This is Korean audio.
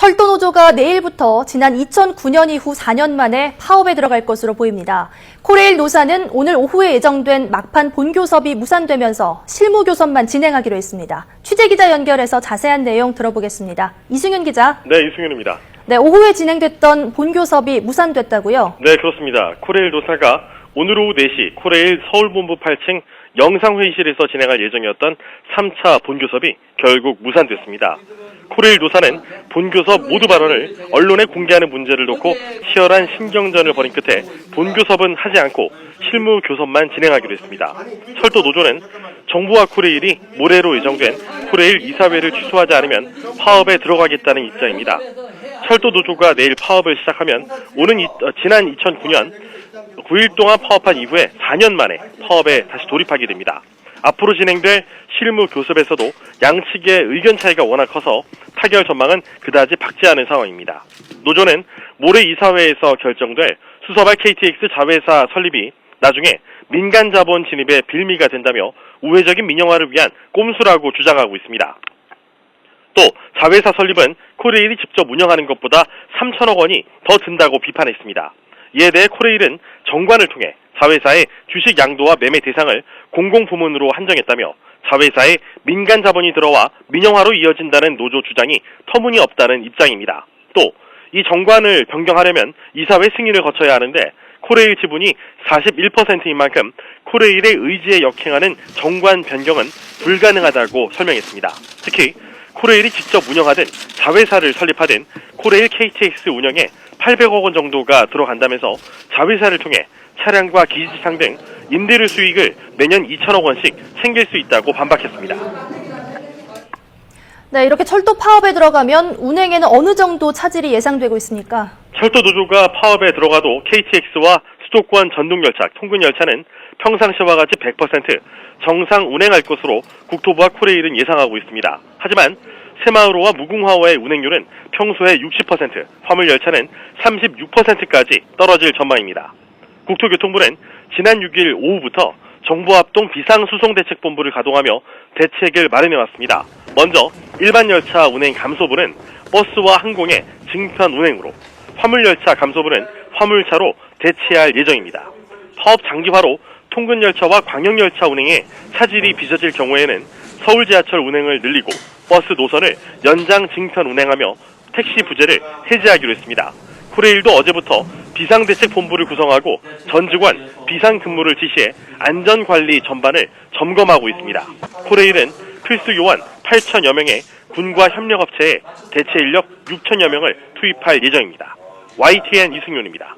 철도노조가 내일부터 지난 2009년 이후 4년 만에 파업에 들어갈 것으로 보입니다. 코레일 노사는 오늘 오후에 예정된 막판 본교섭이 무산되면서 실무교섭만 진행하기로 했습니다. 취재기자 연결해서 자세한 내용 들어보겠습니다. 이승윤 기자. 네, 이승윤입니다. 네, 오후에 진행됐던 본교섭이 무산됐다고요? 네, 그렇습니다. 코레일 노사가 오늘 오후 4시 코레일 서울본부 8층 영상회의실에서 진행할 예정이었던 3차 본교섭이 결국 무산됐습니다. 코레일 노사는 본교섭 모두 발언을 언론에 공개하는 문제를 놓고 치열한 신경전을 벌인 끝에 본교섭은 하지 않고 실무교섭만 진행하기로 했습니다. 철도노조는 정부와 코레일이 모레로 예정된 코레일 이사회를 취소하지 않으면 파업에 들어가겠다는 입장입니다. 철도노조가 내일 파업을 시작하면 지난 2009년 9일 동안 파업한 이후에 4년 만에 파업에 다시 돌입하게 됩니다. 앞으로 진행될 실무 교섭에서도 양측의 의견 차이가 워낙 커서 타결 전망은 그다지 밝지 않은 상황입니다. 노조는 모레 이사회에서 결정될 수서발 KTX 자회사 설립이 나중에 민간 자본 진입의 빌미가 된다며 우회적인 민영화를 위한 꼼수라고 주장하고 있습니다. 또 자회사 설립은 코레일이 직접 운영하는 것보다 3천억 원이 더 든다고 비판했습니다. 이에 대해 코레일은 정관을 통해 자회사의 주식 양도와 매매 대상을 공공부문으로 한정했다며 자회사에 민간 자본이 들어와 민영화로 이어진다는 노조 주장이 터무니없다는 입장입니다. 또 이 정관을 변경하려면 이사회 승인을 거쳐야 하는데 코레일 지분이 41%인 만큼 코레일의 의지에 역행하는 정관 변경은 불가능하다고 설명했습니다. 특히 코레일이 직접 운영하든 자회사를 설립하든 코레일 KTX 운영에 800억 원 정도가 들어간다면서 자회사를 통해 차량과 기지상 등 임대료 수익을 매년 2천억 원씩 챙길 수 있다고 반박했습니다. 네, 이렇게 철도 파업에 들어가면 운행에는 어느 정도 차질이 예상되고 있습니까? 철도노조가 파업에 들어가도 KTX와 수도권 전동열차, 통근열차는 평상시와 같이 100% 정상 운행할 것으로 국토부와 코레일은 예상하고 있습니다. 하지만 새마을호와 무궁화호의 운행률은 평소에 60%, 화물열차는 36%까지 떨어질 전망입니다. 국토교통부는 지난 6일 오후부터 정부합동 비상수송대책본부를 가동하며 대책을 마련해왔습니다. 먼저 일반 열차 운행 감소분은 버스와 항공의 증편 운행으로, 화물열차 감소분은 화물차로 대체할 예정입니다. 파업 장기화로 통근열차와 광역열차 운행에 차질이 빚어질 경우에는 서울 지하철 운행을 늘리고 버스 노선을 연장 증편 운행하며 택시 부재를 해제하기로 했습니다. 코레일도 어제부터 비상대책본부를 구성하고 전 직원 비상근무를 지시해 안전관리 전반을 점검하고 있습니다. 코레일은 필수 요원 8천여 명의 군과 협력업체에 대체 인력 6천여 명을 투입할 예정입니다. YTN 이승윤입니다.